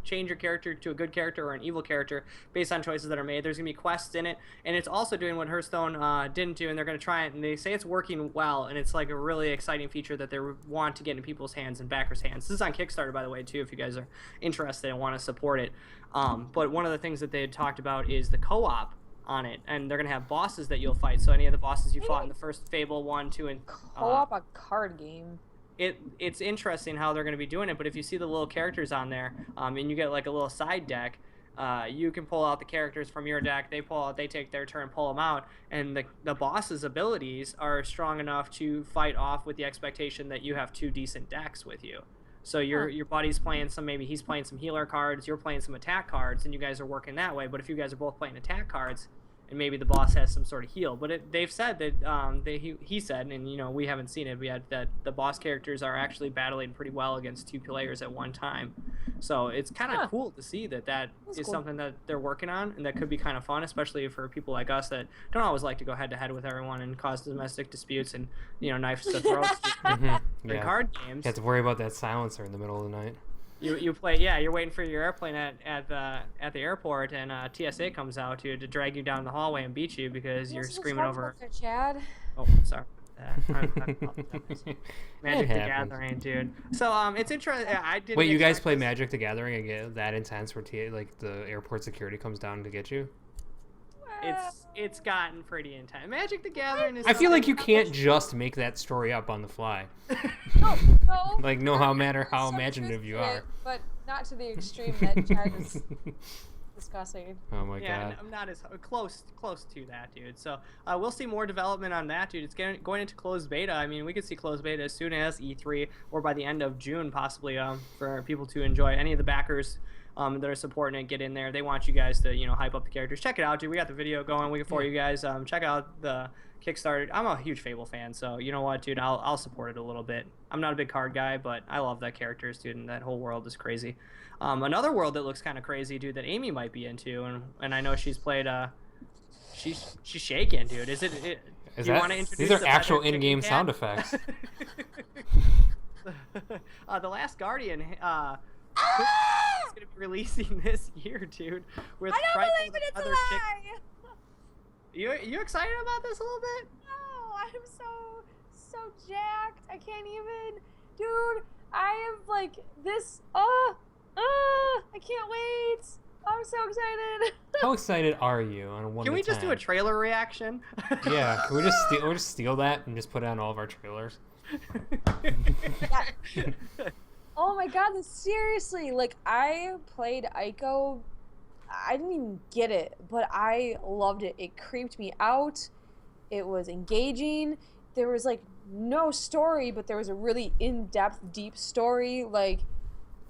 change your character to a good character or an evil character based on choices that are made. There's going to be quests in it, and it's also doing what Hearthstone didn't do, and they're going to try it, and they say it's working well, and it's like a really exciting feature that they want to get in people's hands and backers' hands. This is on Kickstarter, by the way, too, if you guys are interested and want to support it. But one of the things that they had talked about is the co-op on it, and they're going to have bosses that you'll fight. So any of the bosses you fought in the first Fable 1, 2, and Co-op a card game. it's interesting how they're going to be doing it, but if you see the little characters on there, and you get like a little side deck, you can pull out the characters from your deck. They take their turn, pull them out, and the boss's abilities are strong enough to fight off with the expectation that you have two decent decks with you. So your buddy's playing maybe he's playing some healer cards, you're playing some attack cards, and you guys are working that way. But if you guys are both playing attack cards, and maybe the boss has some sort of heal, but they've said that he said, and we haven't seen it, but yet that the boss characters are actually battling pretty well against two players at one time. So it's kind of cool to see that That's is cool. something that they're working on, and that could be kind of fun, especially for people like us that don't always like to go head to head with everyone and cause domestic disputes and knives to throats in yeah. card games. You have to worry about that silencer in the middle of the night. You play, you're waiting for your airplane at the airport, and TSA comes out to drag you down the hallway and beat you because you're screaming over. There, Chad. Oh, sorry. Magic the happens. Gathering, dude. So it's interesting. I didn't. Wait, you guys expect play this. Magic the Gathering and get that intense where like the airport security comes down to get you? It's gotten pretty intense. Magic the Gathering is. I feel like you something- can't just make that story up on the fly. No. Like, no matter how Some imaginative truth you to are. it, but not to the extreme that Chad is discussing. Oh my Yeah, God. I'm not as close to that, dude. So we'll see more development on that, dude. It's going into closed beta. I mean, we could see closed beta as soon as E3 or by the end of June, possibly, for people to enjoy. Any of the backers that are supporting it, get in there. They want you guys to, hype up the characters. Check it out, dude. We got the video going for you guys. Check out the Kickstarter. I'm a huge Fable fan, so you know what, dude? I'll support it a little bit. I'm not a big card guy, but I love that characters, dude, and that whole world is crazy. Another world that looks kind of crazy, dude, that Amy might be into, and I know she's played. She's shaking, dude. Is do you that- want to introduce? these are the actual feather in-game chicken sound cat? effects. The Last Guardian. Is going to be releasing this year, dude. With I don't Tribal believe it. It's a Feather Chicken. lie. You excited about this a little bit? No, I'm so jacked. I can't even, dude. I am like this. I can't wait. I'm so excited. How excited are you on a 1 Can to we just do a 10? trailer reaction? Yeah, can we just steal that and just put it on all of our trailers? Yeah. Oh my god, seriously, like, I played Ico. I didn't even get it, but I loved it. It creeped me out. It was engaging. There was, like, no story, but there was a really in-depth, deep story. Like,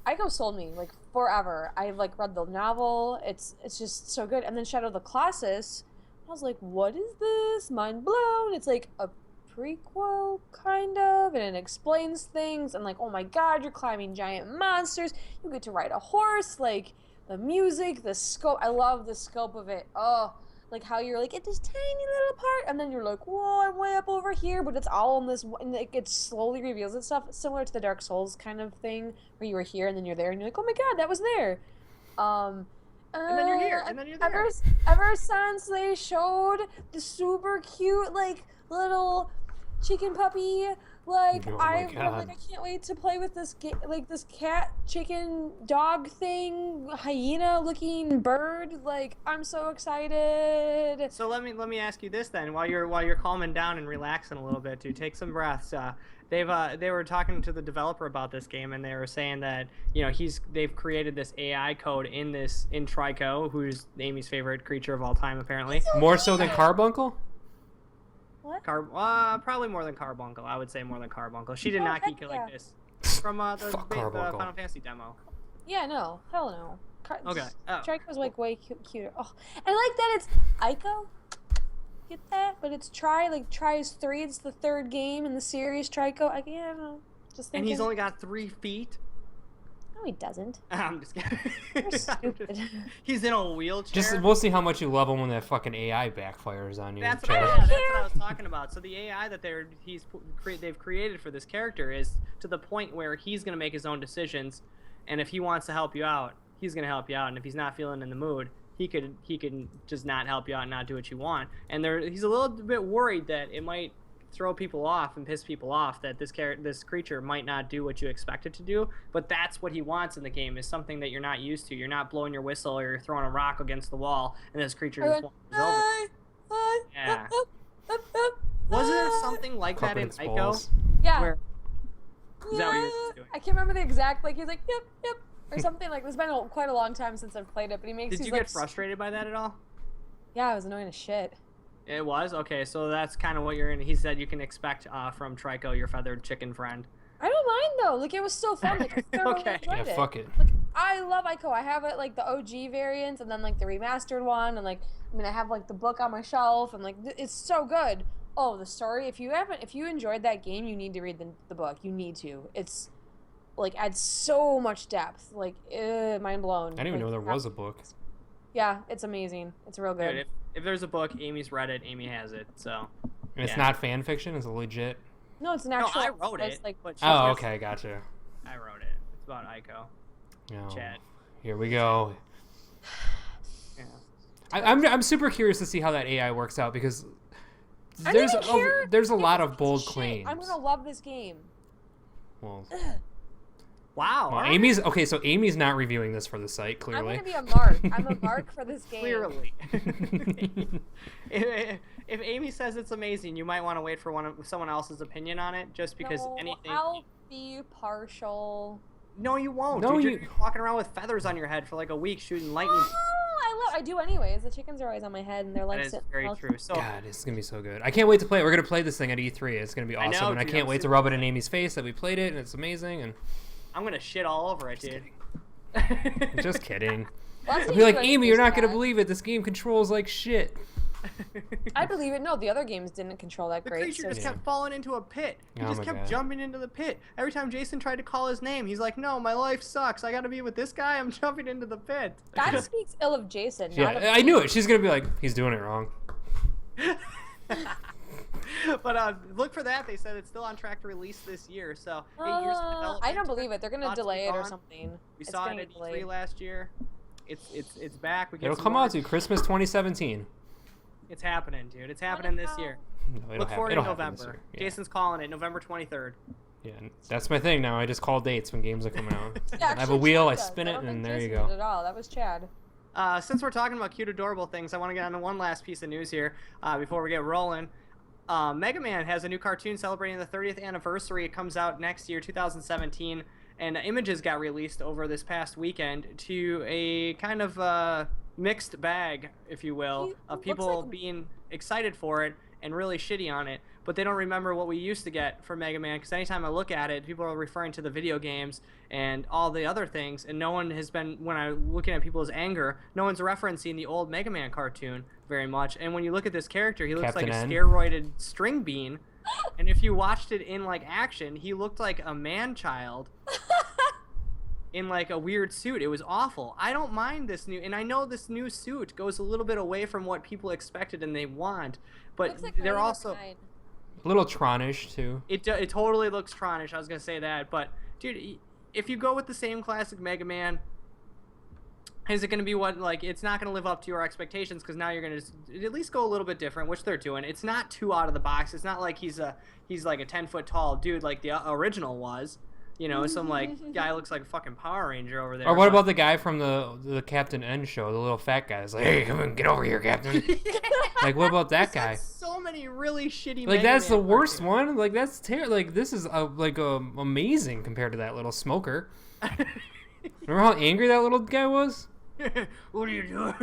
Ico sold me, like, forever. I, like, read the novel. It's just so good. And then Shadow of the Colossus, I was like, what is this? Mind blown. It's, like, a prequel, kind of, and it explains things, and, like, oh my god, you're climbing giant monsters, you get to ride a horse, like, the music, the scope, I love the scope of it. Oh, like, how you're, like, at this tiny little part, and then you're like, whoa, I'm way up over here, but it's all in this, and it slowly reveals itself, similar to the Dark Souls kind of thing, where you were here, and then you're there, and you're like, oh my god, that was there. And then you're here, and then you're there. Ever since they showed the super cute, like, little chicken puppy, like, Oh I'm God. like, I can't wait to play with this like this cat, chicken, dog thing, hyena looking bird. Like, I'm so excited. So let me ask you this then, while you're calming down and relaxing a little bit, dude, take some breaths. They were talking to the developer about this game, and they were saying that, you know, they've created this AI code in Trico, who's Amy's favorite creature of all time, apparently. More so than Carbuncle? What? Probably more than Carbuncle. I would say more than Carbuncle. She did not heck geek it yeah. like this from the Fuck Final Carbuncle. Fantasy demo. Yeah, no, hell no. Okay. Oh. Trico's like way cuter. Oh, I like that it's Ico. Get that? But it's Tri's 3. It's the third game in the series. Trico. I don't know. Just thinking. And he's only got 3 feet. No, he doesn't. I'm just kidding. You're stupid. He's in a wheelchair. We'll see how much you love him when that fucking AI backfires on you. That's Chad. what I was talking about. So the AI that they've created for this character is to the point where he's gonna make his own decisions, and if he wants to help you out, he's gonna help you out, and if he's not feeling in the mood, he can just not help you out and not do what you want. And he's a little bit worried that it might throw people off and piss people off, that this creature might not do what you expect it to do, but that's what he wants in the game, is something that you're not used to. You're not blowing your whistle or you're throwing a rock against the wall and this creature just wanders over. Yeah. Wasn't there something like that in Puppet Ico? balls. Yeah. Where, is that what you're doing? I can't remember the exact, like, he's like, yep, or something. Like, it's been quite a long time since I've played it, but he makes Did these, you like, get frustrated by that at all? Yeah, it was annoying as shit. It was? Okay, so that's kind of what you're in. He said you can expect from Trico, your feathered chicken friend. I don't mind, though. Like, it was still fun. Like, I thoroughly Okay. enjoyed Yeah, it. fuck it. Like, I love Ico. I have it, like, the OG variant, and then, like, the remastered one, and, like, I mean, I have, like, the book on my shelf, and, like, it's so good. Oh, the story. If you enjoyed that game, you need to read the book. You need to. It's, like, adds so much depth. Like, mind blown. I didn't even know there was a book. Yeah, it's amazing. It's real good. Dude, if there's a book, Amy's read it, Amy has it, so. And it's Yeah. not fan fiction, it's legit. No, it's an No, actual. I wrote it's it. Like, but Oh, okay, gotcha. I wrote it. It's about Ico. Oh, Chad. here we go. Yeah. I'm super curious to see how that AI works out, because I there's don't even care there's a if lot it's of bold shit. claims. I'm gonna love this game. Well, Wow. well, alright. Amy's not reviewing this for the site, I'm clearly. gonna be a mark. I'm a mark for this game. Clearly. if Amy says it's amazing, you might want to wait for someone else's opinion on it, just because No, anything. I'll be partial. No, you won't. No, dude. you- You're walking around with feathers on your head for like a week shooting lightning. I do anyways. The chickens are always on my head, and they're like That is sitting very all- true. So God, it's gonna be so good. I can't wait to play it. We're gonna play this thing at E3. It's gonna be I awesome, know, and I dude, can't I'm wait to super rub it in excited. Amy's face that we played it, and it's amazing. And I'm gonna shit all over it, dude. just kidding. Well, that's I'll be like, what Amy, you you're not said. gonna believe it. This game controls like shit. I believe it. No, the other games didn't control that The great. creature so- just kept falling into a pit. He Oh just my kept God. jumping into the pit. Every time Jason tried to call his name, he's like, "No, my life sucks. I gotta be with this guy. I'm jumping into the pit." That speaks ill of Jason. Yeah, not of I knew it. She's gonna be like, he's doing it wrong. But look for that. They said it's still on track to release this year. So 8 years of development. I don't believe it. They're gonna Lots to delay it or gone. something. We It's saw gonna it be at E3 delayed. last year. It's back. We get It'll some come more. out to Christmas 2017. It's happening, dude. It's happening this year. No, Look forward to it'll happen this November. year. Yeah. Jason's calling it November 23rd. Yeah, that's my thing now. I just call dates when games are coming out. Yeah, I have a actually, wheel, Chad I does. spin I it, don't think and there you Jason go. did at all. That was Chad. Since we're talking about cute, adorable things, I want to get on to one last piece of news here before we get rolling. Mega Man has a new cartoon celebrating the 30th anniversary. It comes out next year, 2017, and images got released over this past weekend to a kind of mixed bag, if you will, of people being excited for it and really shitty on it, but they don't remember what we used to get for Mega Man, because anytime I look at it, people are referring to the video games and all the other things, and no one has been, when I'm looking at people's anger, no one's referencing the old Mega Man cartoon very much. And when you look at this character, he looks Captain like a N. steroided string bean, and if you watched it in like action, he looked like a man-child in like a weird suit. It was awful. I don't mind this new, and I know this new suit goes a little bit away from what people expected and they want, but like they're also a little Tronish too. it totally looks Tronish. I was gonna say that, but dude, if you go with the same classic Mega Man, is it gonna be what, like, it's not gonna live up to your expectations, because now you're gonna at least go a little bit different, which they're doing. It's not too out of the box. It's not like he's like a 10-foot tall dude like the original was. You know, some like guy looks like a fucking Power Ranger over there. Or what about the guy from the Captain N show, the little fat guy? It's like, hey, come on, get over here, Captain. Like, what about that guy? So many really shitty. Like, Mega that's Man the worst cartoons. one. Like, that's terrible. Like, this is amazing compared to that little smoker. Remember how angry that little guy was? What are you doing?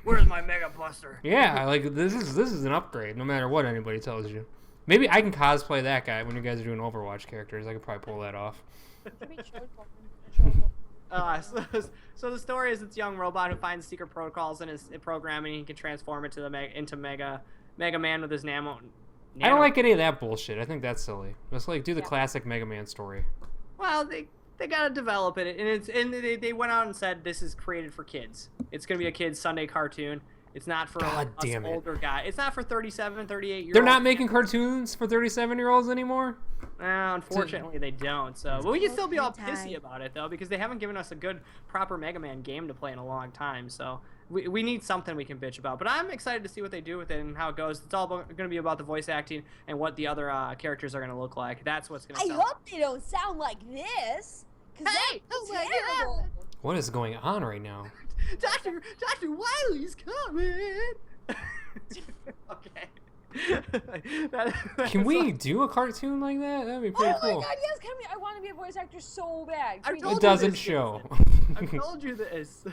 Where's my Mega Buster? Yeah, like this is an upgrade, no matter what anybody tells you. Maybe I can cosplay that guy when you guys are doing Overwatch characters. I could probably pull that off. So the story is, it's a young robot who finds secret protocols in his programming. He can transform it to into Mega Man with his nano. I don't like any of that bullshit. I think that's silly. Let's like do the classic Mega Man story. Well, they gotta develop it, and they went out and said this is created for kids. It's gonna be a kids Sunday cartoon. It's not for us older guy. It's not for 37, 38-year-olds. They're not making cartoons for 37-year-olds anymore? Unfortunately, they don't. So, but we can still be all pissy about it, though, because they haven't given us a good, proper Mega Man game to play in a long time. So we need something we can bitch about. But I'm excited to see what they do with it and how it goes. It's all going to be about the voice acting and what the other characters are going to look like. That's what's going to I hope they don't sound like this. Hey! That's terrible. What is going on right now? Dr. Wily's coming! Okay. Can we do a cartoon like that? That'd be pretty cool. Oh my god, yes, can we? I want to be a voice actor so bad. It doesn't show. I've told you this.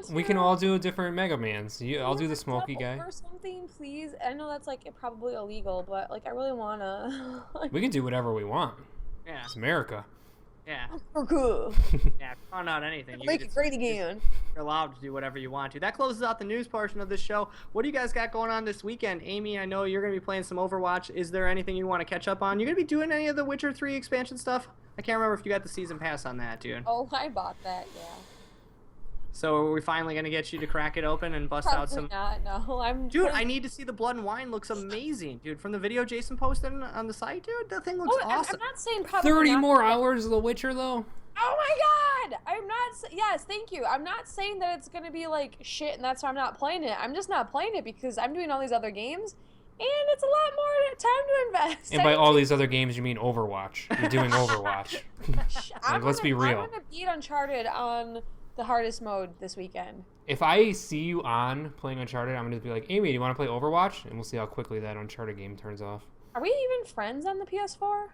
we can all do different Mega Mans. I'll do the smoky guy. Or something, please. I know that's like probably illegal, but like I really wanna. We can do whatever we want. Yeah. It's America. Yeah. We're cool. Yeah, found out anything. Make it great again. You're allowed to do whatever you want to. That closes out the news portion of this show. What do you guys got going on this weekend? Amy, I know you're going to be playing some Overwatch. Is there anything you want to catch up on? You're going to be doing any of the Witcher 3 expansion stuff? I can't remember if you got the season pass on that, dude. Oh, I bought that, yeah. So are we finally going to get you to crack it open and bust out some... Not, no. Dude, I need to see the Blood and Wine. Looks amazing, dude. From the video Jason posted on the site, dude, that thing looks awesome. I'm not saying probably 30 more hours of The Witcher, though? Oh my god! I'm not... Yes, thank you. I'm not saying that it's going to be like shit and that's why I'm not playing it. I'm just not playing it because I'm doing all these other games and it's a lot more time to invest. And by all these other games, you mean Overwatch. You're doing Overwatch. Like, let's be real. I'm going to beat Uncharted on the hardest mode this weekend. If I see you on playing Uncharted, I'm going to be like, Amy, do you want to play Overwatch? And we'll see how quickly that Uncharted game turns off. Are we even friends on the PS4?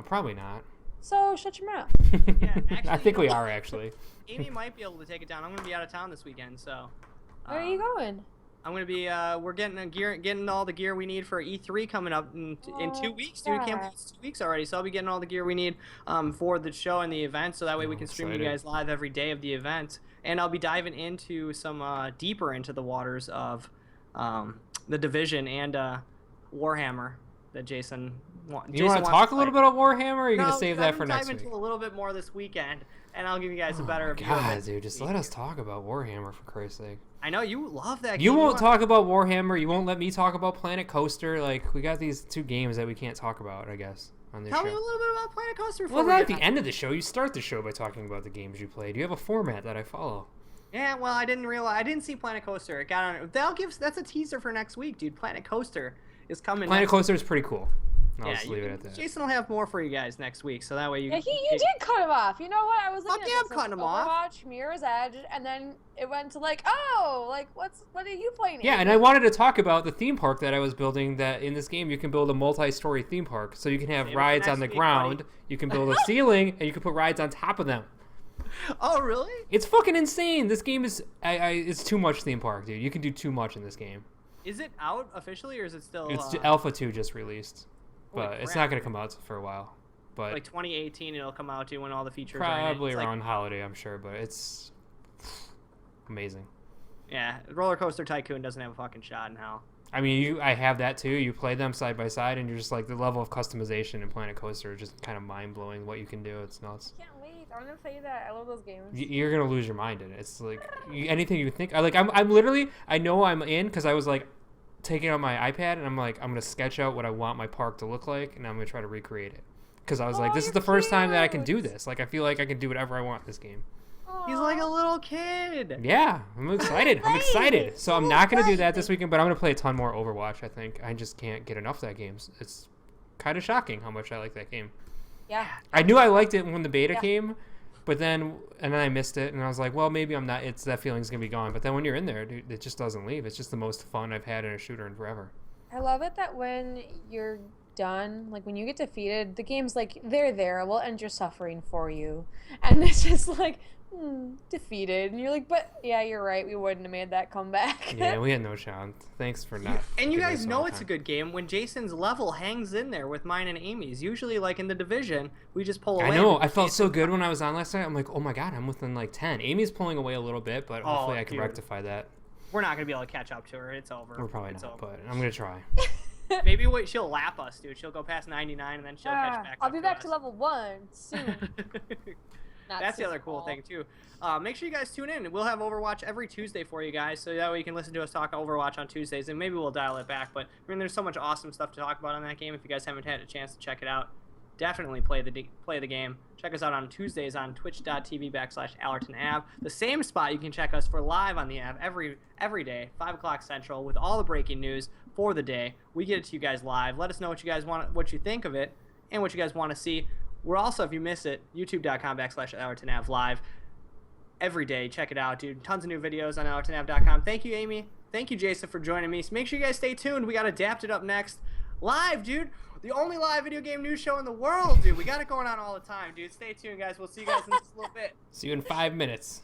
Probably not. So, shut your mouth. Yeah, actually, I think we are, actually. Amy might be able to take it down. I'm going to be out of town this weekend, so... Where are you going? I'm going to be, we're getting all the gear we need for E3 coming up in 2 weeks, dude. Can't believe it's 2 weeks already, so I'll be getting all the gear we need for the show and the event, so that way we can stream you guys live every day of the event. And I'll be diving into some, deeper into the waters of the Division and Warhammer that Jason wants. You want to talk a little bit about Warhammer, or are you going to save that for next week? I'll dive into a little bit more this weekend, and I'll give you guys a better view God, of it. dude, just let us talk about Warhammer, for Christ's sake. I know, you love that game. You won't talk about Warhammer, you won't let me talk about Planet Coaster. Like, we got these two games that we can't talk about, I guess, on this show. Tell me a little bit about Planet Coaster. Well, not at the end of the show. You start the show by talking about the games you played. You have a format that I follow. Yeah, well, I didn't see Planet Coaster. It got on. That's a teaser for next week, dude. Planet Coaster is coming. Planet Coaster is pretty cool. I'll just leave it at that. Jason will have more for you guys next week, so that way you. Yeah, you did cut him off. You know what? I was looking at yeah, this, I'm cutting him off. Overwatch, Mirror's Edge, and then it went to like, oh, like what are you playing? Yeah, and I wanted to talk about the theme park that I was building. That in this game you can build a multi-story theme park, so you can have rides on the ground. You can build a ceiling, and you can put rides on top of them. Oh, really? It's fucking insane. This game is it's too much theme park, dude. You can do too much in this game. Is it out officially, or is it still? It's Alpha 2 just released. But Holy it's crap. not going to come out for a while. But like 2018, it'll come out to when all the features probably are in it. around holiday, I'm sure. But it's amazing. Yeah, Roller Coaster Tycoon doesn't have a fucking shot in hell. I mean, I have that too. You play them side by side, and you're just like the level of customization in Planet Coaster is just kind of mind blowing. What you can do, it's nuts. I can't wait. I'm gonna play that. I love those games. You're gonna lose your mind in it. It's like anything you think. I'm literally. I know I'm in because I was like taking out my iPad and I'm like, I'm gonna sketch out what I want my park to look like, and I'm gonna try to recreate it. Because I was like, this is the first time that I can do this. Like, I feel like I can do whatever I want in this game. He's like a little kid. Yeah, I'm excited. I'm excited. So I'm not gonna do that this weekend, but I'm gonna play a ton more Overwatch. I think I just can't get enough of that game. It's kind of shocking how much I like that game. Yeah. I knew I liked it when the beta came, but then I missed it, and I was like, well, maybe I'm not. It's that feeling's gonna be gone. But then when you're in there, dude, it just doesn't leave. It's just the most fun I've had in a shooter in forever. I love it that when you're done, like when you get defeated, the game's like, they're there. We'll end your suffering for you, and it's just like. Defeated, and you're like, but yeah, you're right, we wouldn't have made that comeback. Yeah, we had no chance. Thanks for not. And you guys know it's a good game when Jason's level hangs in there with mine and Amy's. Usually, like in the division, we just pull away. I know. I felt so good when I was on last night. I'm like, oh my god, I'm within like 10. Amy's pulling away a little bit, but hopefully I can rectify that. We're not gonna be able to catch up to her. It's over. We're probably not, but I'm gonna try. Maybe she'll lap us, dude. She'll go past 99 and then she'll catch back up. I'll be back us. to level 1 soon. That's the other cool thing too. Make sure you guys tune in. We'll have Overwatch every Tuesday for you guys, so that way you can listen to us talk Overwatch on Tuesdays, and maybe we'll dial it back. But I mean, there's so much awesome stuff to talk about on that game. If you guys haven't had a chance to check it out, definitely play the game. Check us out on Tuesdays on twitch.tv/AllertonAv. The same spot you can check us for live on the Av every day, 5 o'clock Central, with all the breaking news for the day. We get it to you guys live. Let us know what you guys want, what you think of it, and what you guys want to see. We're also, if you miss it, youtube.com/AllertonAv live every day. Check it out, dude. Tons of new videos on AllertonAv.com. Thank you, Amy. Thank you, Jason, for joining me. So make sure you guys stay tuned. We got Adapted up next. Live, dude. The only live video game news show in the world, dude. We got it going on all the time, dude. Stay tuned, guys. We'll see you guys in just a little bit. See you in 5 minutes.